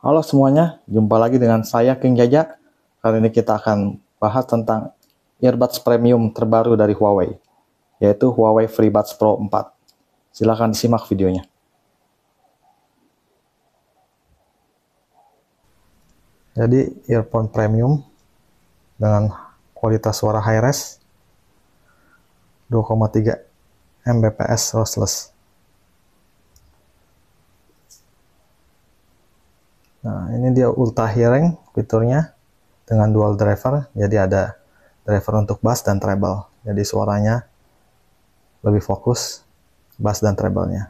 Halo semuanya, jumpa lagi dengan saya King Jaja. Kali ini kita akan bahas tentang earbuds premium terbaru dari Huawei, yaitu Huawei FreeBuds Pro 4. Silahkan disimak videonya. Jadi earphone premium dengan kualitas suara high-res 2,3 Mbps lossless. Nah, ini dia ultra hearing fiturnya dengan dual driver. Jadi ada driver untuk bass dan treble. Jadi suaranya lebih fokus bass dan treble-nya.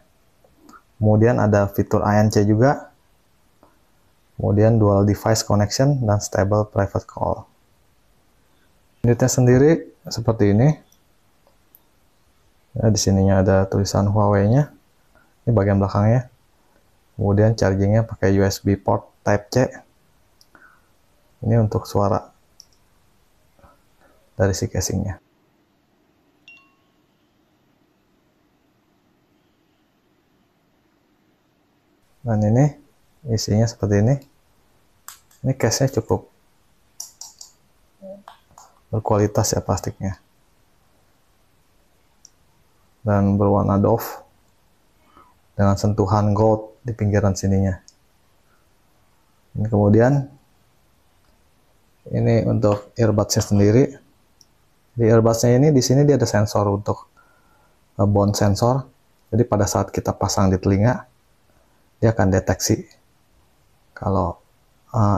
Kemudian ada fitur ANC juga. Kemudian dual device connection dan stable private call. Unitnya sendiri seperti ini. Ya, di sininya ada tulisan Huawei-nya. Ini bagian belakangnya. Kemudian chargingnya pakai USB port Type C. Ini untuk suara dari si casingnya. Dan ini isinya seperti ini. Ini case-nya cukup berkualitas ya plastiknya. Dan berwarna doff dengan sentuhan gold di pinggiran sininya. Ini kemudian ini untuk earbuds-nya sendiri. Di earbuds-nya ini di sini dia ada sensor untuk bond sensor. Jadi pada saat kita pasang di telinga, dia akan deteksi kalau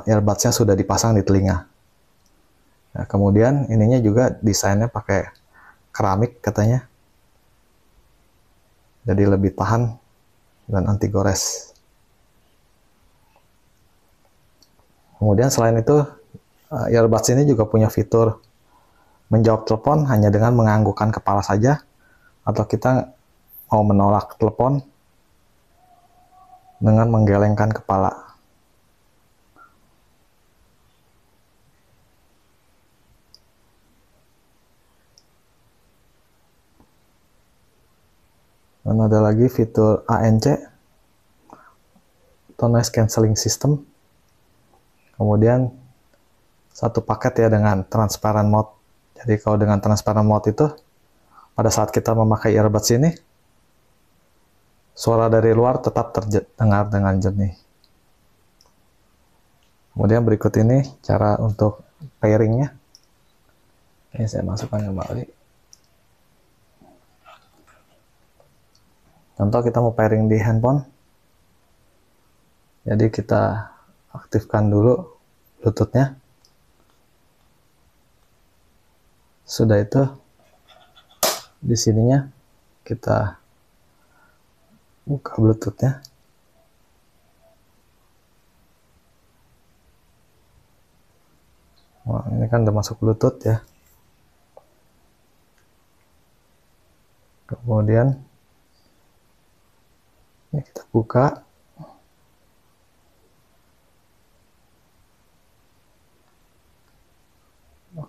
earbuds-nya sudah dipasang di telinga. Nah, kemudian ininya juga desainnya pakai keramik katanya. Jadi lebih tahan dan anti gores. Kemudian selain itu, earbuds ini juga punya fitur menjawab telepon hanya dengan menganggukkan kepala saja, atau kita mau menolak telepon dengan menggelengkan kepala. Dan ada lagi fitur ANC atau noise cancelling system. Kemudian satu paket ya dengan transparent mode. Jadi kalau dengan transparent mode itu pada saat kita memakai earbuds ini, suara dari luar tetap terdengar dengan jernih. Kemudian berikut ini cara untuk pairingnya. Ini saya masukkan kembali. Contoh kita mau pairing di handphone. Jadi kita aktifkan dulu Bluetooth-nya. Sudah itu di sininya kita buka Bluetooth-nya. Wah, ini kan udah masuk Bluetooth ya. Kemudian ini kita buka.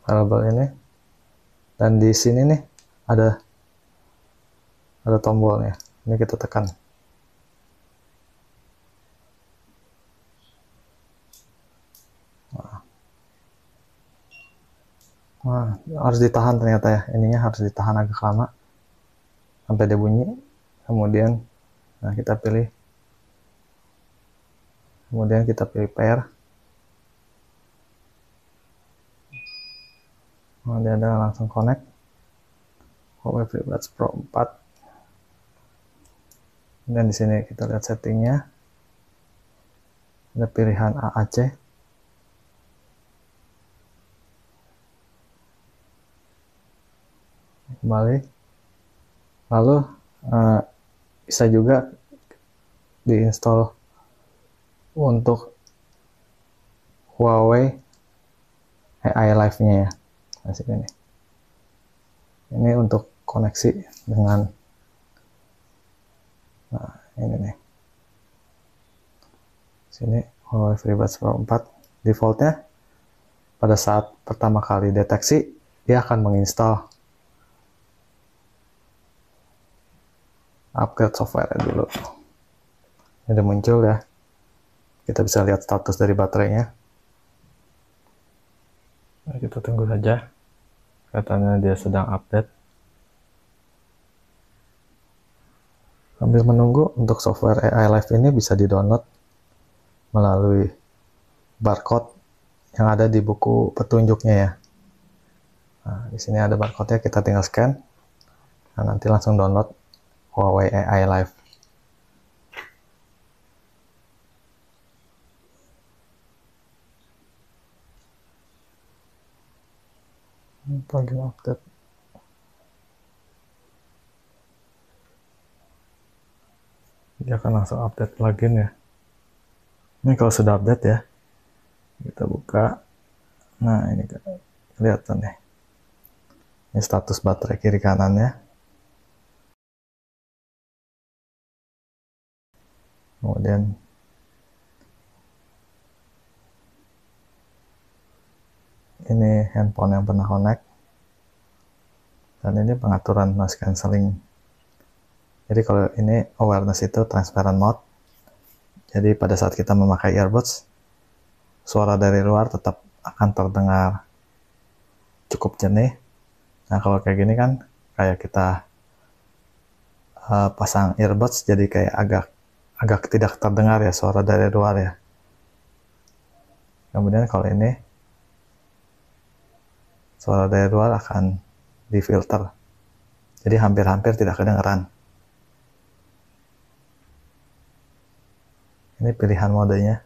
Kabel ini. Dan di sini nih ada tombolnya. Ini kita tekan. Nah, harus ditahan ternyata ya. Ininya harus ditahan agak lama sampai dia bunyi. Kemudian kita pilih. Kemudian kita pilih pair. Nah, dia ada langsung connect. Huawei FreeBuds Pro 4. Dan di sini kita lihat settingnya. Ada pilihan AAC. Kembali. Lalu bisa juga diinstal untuk Huawei AI Live-nya ya. Nah, sini. Ini untuk koneksi dengan ini nih. Sini Huawei FreeBuds Pro 4. Defaultnya pada saat pertama kali deteksi dia akan menginstal upgrade software dulu. Ini udah muncul ya. Kita bisa lihat status dari baterainya. Nah, kita tunggu saja. Katanya dia sedang update. Sambil menunggu, untuk software AI Live ini bisa di-download melalui barcode yang ada di buku petunjuknya ya. Nah, di sini ada barcode-nya, kita tinggal scan. Nah, nanti langsung download Huawei AI Live. Plugin update. Dia akan langsung update plugin ya. Ini kalau sudah update ya, kita buka. Nah, ini kelihatan nih. Ini status baterai kiri kanannya. Kemudian ini handphone yang pernah connect. Dan ini pengaturan noise cancelling. Jadi kalau ini awareness itu transparent mode. Jadi pada saat kita memakai earbuds, suara dari luar tetap akan terdengar cukup jernih. Nah, kalau kayak gini kan kayak kita pasang earbuds, jadi kayak agak tidak terdengar ya suara dari luar ya. Kemudian kalau ini suara dari luar akan difilter, jadi hampir-hampir tidak kedengaran. Ini pilihan modenya.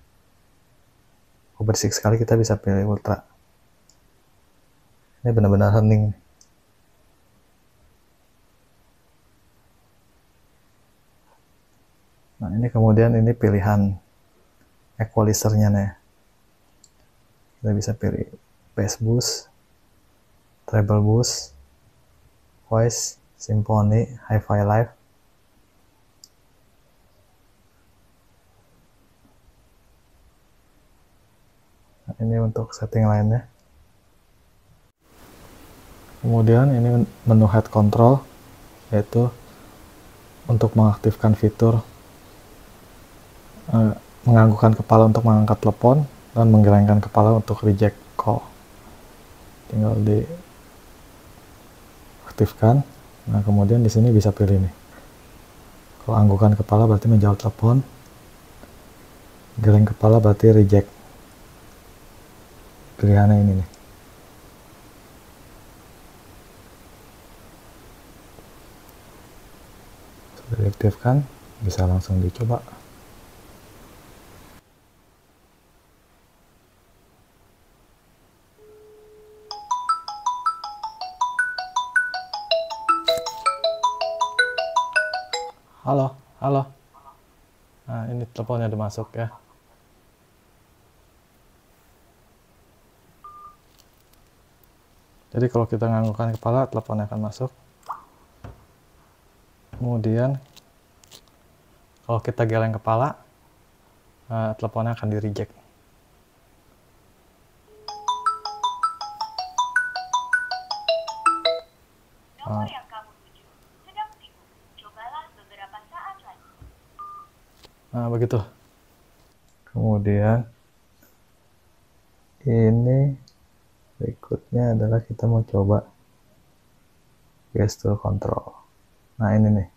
Bersih sekali, kita bisa pilih ultra. Ini benar-benar hening. Nah, ini kemudian ini pilihan equalizer-nya nih. Kita bisa pilih bass boost, treble boost, voice, symphony, hi-fi live. Nah, ini untuk setting lainnya. Kemudian ini menu head control, yaitu untuk mengaktifkan fitur menganggukkan kepala untuk mengangkat telepon dan menggelengkan kepala untuk reject call. Tinggal diaktifkan. Nah, kemudian di sini bisa pilih nih. Kalau anggukan kepala berarti menjawab telepon, geleng kepala berarti reject. Pilihannya ini nih. Sudah diaktifkan, bisa langsung dicoba. Halo, halo. Nah, ini teleponnya udah masuk ya. Jadi kalau kita nganggukkan kepala, teleponnya akan masuk. Kemudian kalau kita geleng kepala, teleponnya akan di reject. Nomor yang kamu tuju sedang sibuk. Cobalah beberapa saat lagi. Nah, begitu. Kemudian ini berikutnya adalah kita mau coba gesture control. Nah, ini nih.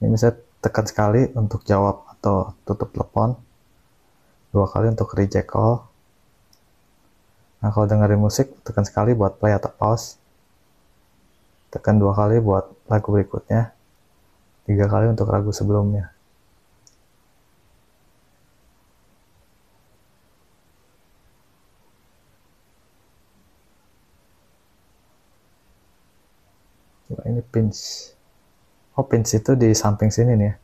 Ini bisa tekan sekali untuk jawab atau tutup telepon. 2 kali untuk reject call. Nah, kalau dengerin musik, tekan sekali buat play atau pause. Tekan 2 kali buat lagu berikutnya. 3 kali untuk lagu sebelumnya. Nah, ini pinch. Oh, pinch itu di samping sini nih ya.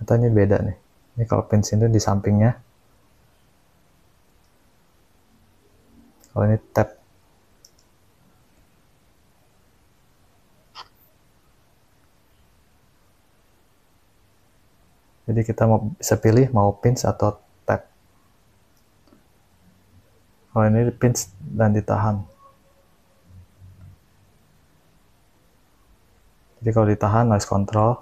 Atau ini beda nih. Ini kalau pinch itu di sampingnya. Kalau ini tap. Jadi kita bisa pilih mau pinch atau tap. Kalau ini pinch dan ditahan. Jadi kalau ditahan noise control.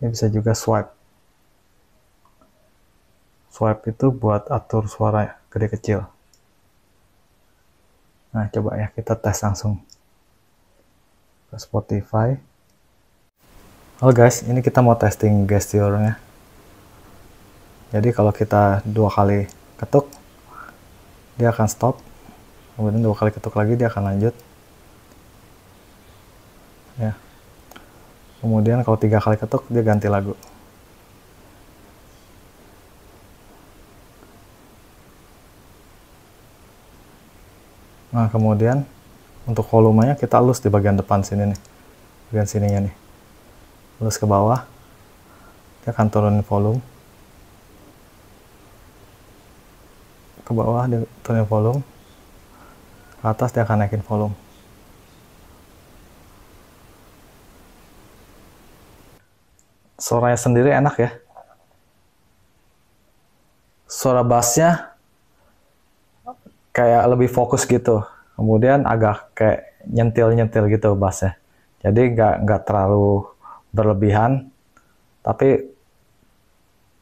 Ini bisa juga swipe. Swipe itu buat atur suara gede kecil. Nah, coba ya kita tes langsung ke Spotify. Halo guys, ini kita mau testing gesture-nya. Jadi kalau kita 2 kali ketuk, dia akan stop. Kemudian 2 kali ketuk lagi, dia akan lanjut. Ya. Kemudian kalau 3 kali ketuk, dia ganti lagu. Nah, kemudian untuk volumenya kita elus di bagian depan sini nih. Bagian sininya nih. Elus ke bawah. Dia akan turunin volume. Ke bawah dia turunin volume. Ke atas dia akan naikin volume. Suaranya sendiri enak ya. Suara bassnya kayak lebih fokus gitu. Kemudian agak kayak nyentil-nyentil gitu bassnya. Jadi nggak terlalu berlebihan, tapi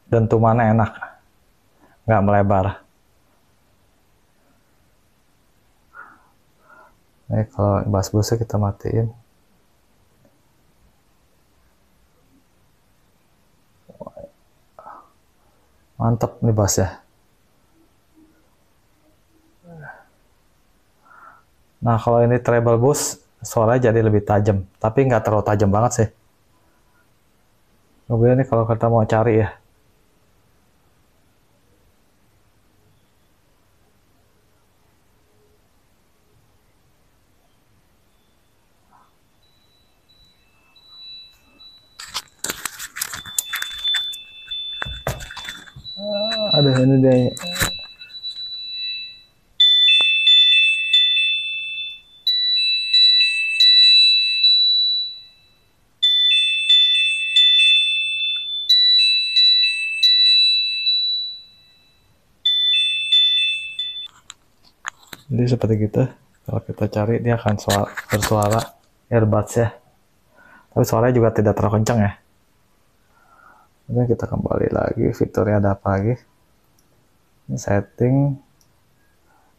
dentumannya enak, nggak melebar. Ini kalau bass busnya kita matiin. Mantap nih bassnya. Nah, kalau ini treble boost, suaranya jadi lebih tajam, tapi nggak terlalu tajam banget sih. Kemudian ini kalau kita mau cari ya, ada ini dia. Jadi seperti gitu. Kalau kita cari dia akan bersuara earbuds ya. Tapi suaranya juga tidak terlalu kencang ya. Kemudian kita kembali lagi, fiturnya ada apa lagi? Ini setting.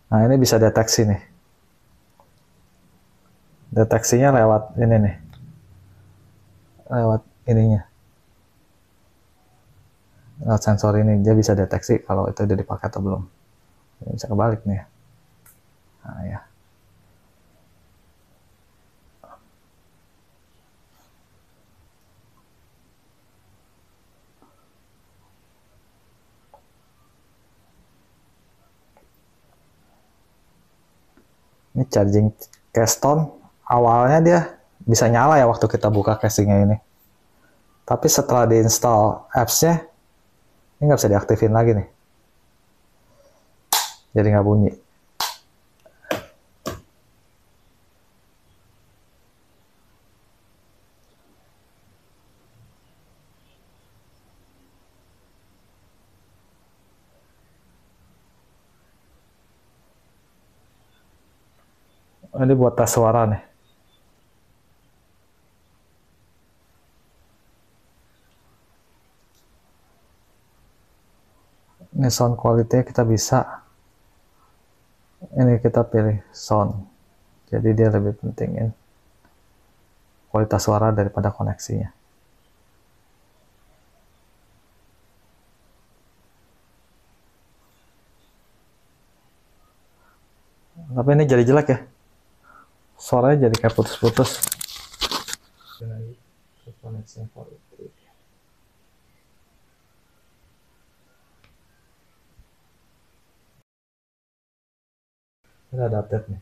Nah, ini bisa deteksi nih. Deteksinya lewat ini nih. Lewat ininya. Lewat sensor ini dia bisa deteksi kalau itu udah dipakai atau belum. Ini bisa kebalik nih ya. Nah, ya. Ini charging Keystone, awalnya dia bisa nyala ya waktu kita buka casingnya ini. Tapi setelah diinstal apps-nya, ini nggak bisa diaktifin lagi nih. Jadi nggak bunyi. Ini buat tes suara nih. Ini sound quality kita bisa. Ini kita pilih sound. Jadi dia lebih pentingin kualitas suara daripada koneksinya. Tapi ini jadi jelek ya. Suaranya jadi kayak putus-putus. Ini ada update nih.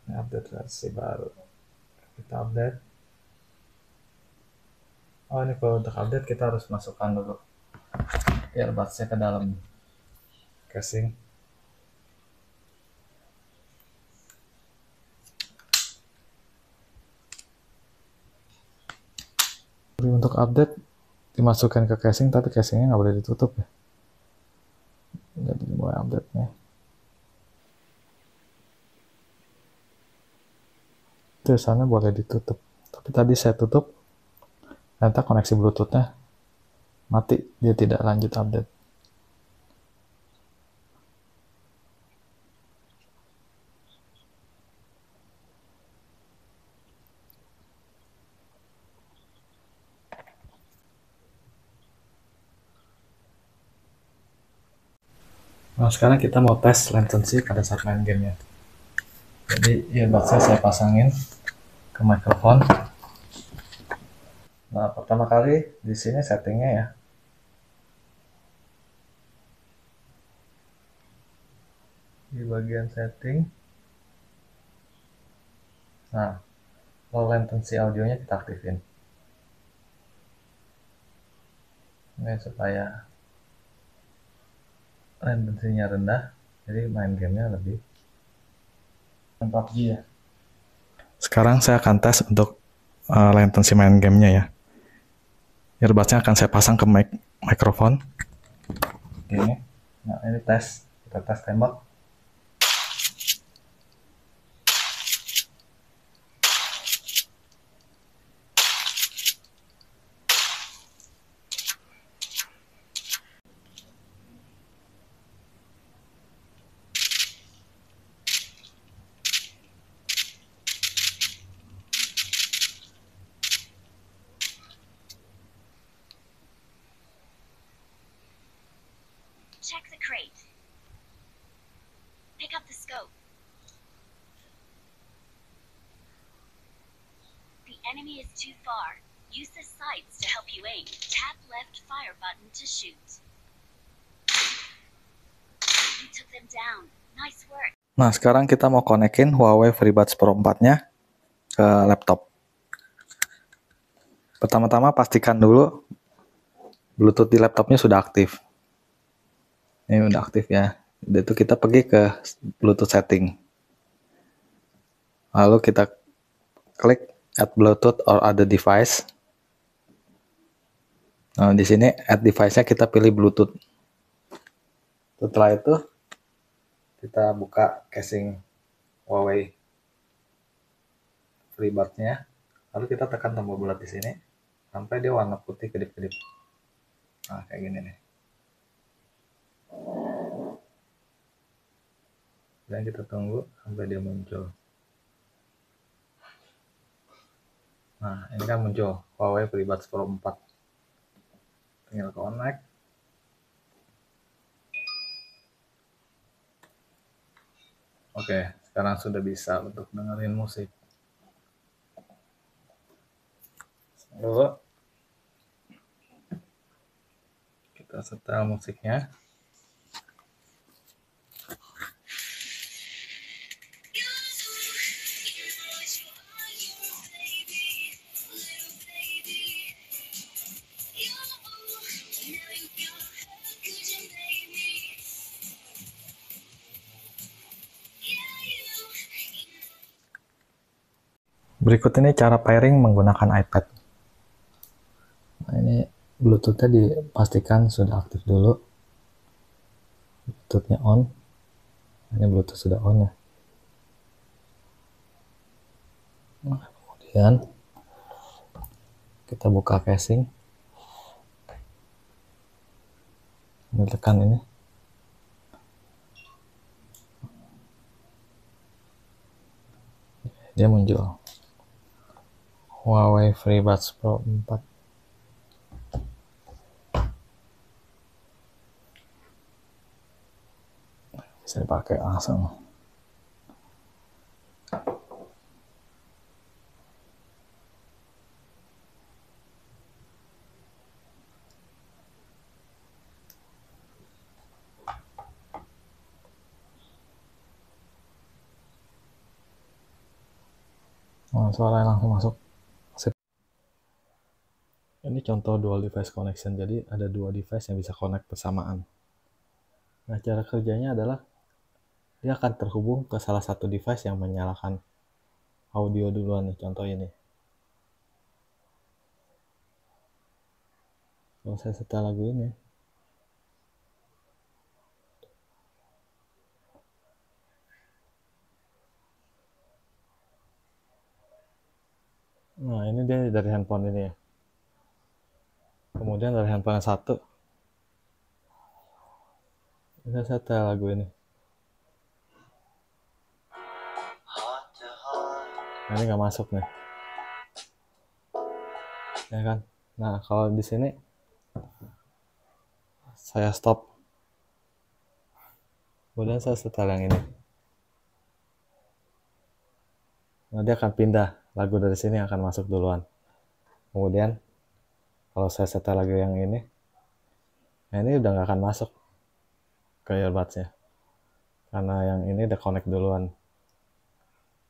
Ini update versi baru. Kita update. Oh, ini kalau untuk update kita harus masukkan dulu earbuds-nya ke dalam casing. Jadi untuk update dimasukkan ke casing, tapi casingnya nggak boleh ditutup ya. Jadi mulai update nya. tulisannya boleh ditutup, tapi tadi saya tutup, ternyata koneksi bluetoothnya mati, dia tidak lanjut update. Nah, sekarang kita mau tes latency pada saat main gamenya. Jadi earbudsnya saya pasangin ke mikrofon. Nah, pertama kali di sini settingnya ya. Di bagian setting. Nah, low latency audionya kita aktifin. Ini supaya latensinya rendah, jadi main gamenya lebih 4G ya. Sekarang saya akan tes untuk latency main gamenya ya. Earbudsnya akan saya pasang ke mikrofon. Gini. Nah, ini tes. Kita tes tembak. Check the crate. Pick up the scope. The enemy is too far. Use the sights to help you aim. Tap left fire button to shoot. You took them down. Nice work. Nah, sekarang kita mau konekin Huawei FreeBuds Pro 4-nya ke laptop. Pertama-tama pastikan dulu Bluetooth di laptopnya sudah aktif. Ini udah aktif ya. Itu kita pergi ke Bluetooth setting. Lalu kita klik Add Bluetooth or Other Device. Nah, di sini Add Device-nya kita pilih Bluetooth. Setelah itu kita buka casing Huawei FreeBuds-nya. Lalu kita tekan tombol bulat di sini sampai dia warna putih kedip-kedip. Nah, kayak gini nih. Dan kita tunggu sampai dia muncul. Nah, ini kan muncul Huawei FreeBuds Pro 4. Tinggal connect. Oke, sekarang sudah bisa untuk dengerin musik. Lalu kita setel musiknya. Berikut ini cara pairing menggunakan iPad. Nah, ini Bluetooth-nya dipastikan sudah aktif dulu. Bluetooth-nya on. Ini Bluetooth sudah on ya. Nah, kemudian kita buka casing. Ini tekan ini. Dia muncul Huawei FreeBuds Pro 4. Bisa dipakai langsung. Nah, suaranya langsung masuk. Sip. Ini contoh dual device connection. Jadi ada dua device yang bisa connect bersamaan. Nah, cara kerjanya adalah dia akan terhubung ke salah satu device yang menyalakan audio duluan nih. Contoh ini. Kalau saya setel lagu ini, ini dari handphone ini ya. Kemudian dari handphone yang satu, bisa setel lagu ini. Nah, ini nggak masuk nih, ya kan? Nah, kalau di sini saya stop, kemudian saya setel yang ini. Nah, dia akan pindah, lagu dari sini akan masuk duluan. Kemudian kalau saya setel lagu yang ini, nah ini udah nggak akan masuk ke earbudsnya, karena yang ini udah connect duluan.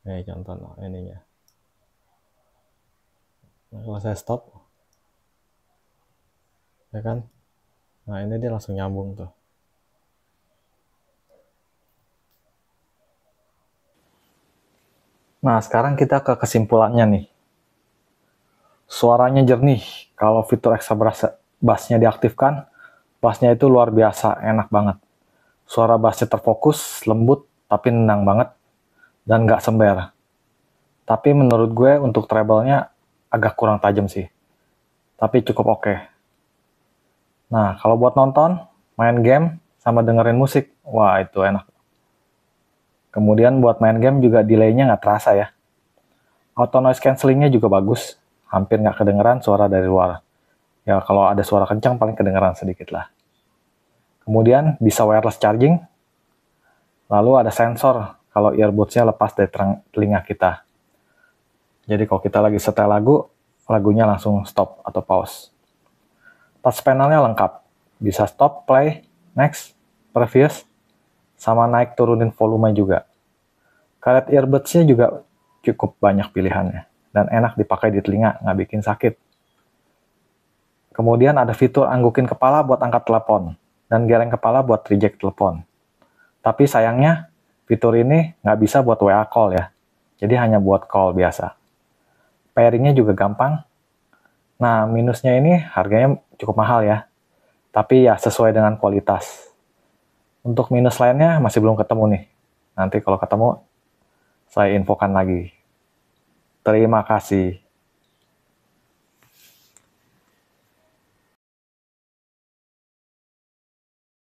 Nih contoh ininya. Nah, kalau saya stop, ya kan? Nah, ini dia langsung nyambung tuh. Nah, sekarang kita ke kesimpulannya nih. Suaranya jernih. Kalau fitur extra bass-nya diaktifkan, bass-nya itu luar biasa, enak banget. Suara bass-nya terfokus, lembut, tapi nendang banget, dan nggak sember. Tapi menurut gue untuk treble-nya agak kurang tajam sih. Tapi cukup oke. Nah, kalau buat nonton, main game, sama dengerin musik, wah itu enak. Kemudian buat main game juga delay-nya nggak terasa ya. Auto noise cancelling-nya juga bagus, hampir nggak kedengeran suara dari luar. Ya kalau ada suara kencang paling kedengeran sedikit lah. Kemudian bisa wireless charging, lalu ada sensor kalau earbuds-nya lepas dari telinga kita. Jadi kalau kita lagi setel lagu, lagunya langsung stop atau pause. Touch panel-nya lengkap, bisa stop, play, next, previous, sama naik turunin volume juga. Karet earbuds-nya juga cukup banyak pilihannya, dan enak dipakai di telinga, nggak bikin sakit. Kemudian ada fitur anggukin kepala buat angkat telepon, dan geleng kepala buat reject telepon. Tapi sayangnya, fitur ini nggak bisa buat WA call ya, jadi hanya buat call biasa. Pairing-nya juga gampang. Nah, minusnya ini harganya cukup mahal ya, tapi ya sesuai dengan kualitas. Untuk minus lainnya masih belum ketemu nih. Nanti kalau ketemu, saya infokan lagi. Terima kasih.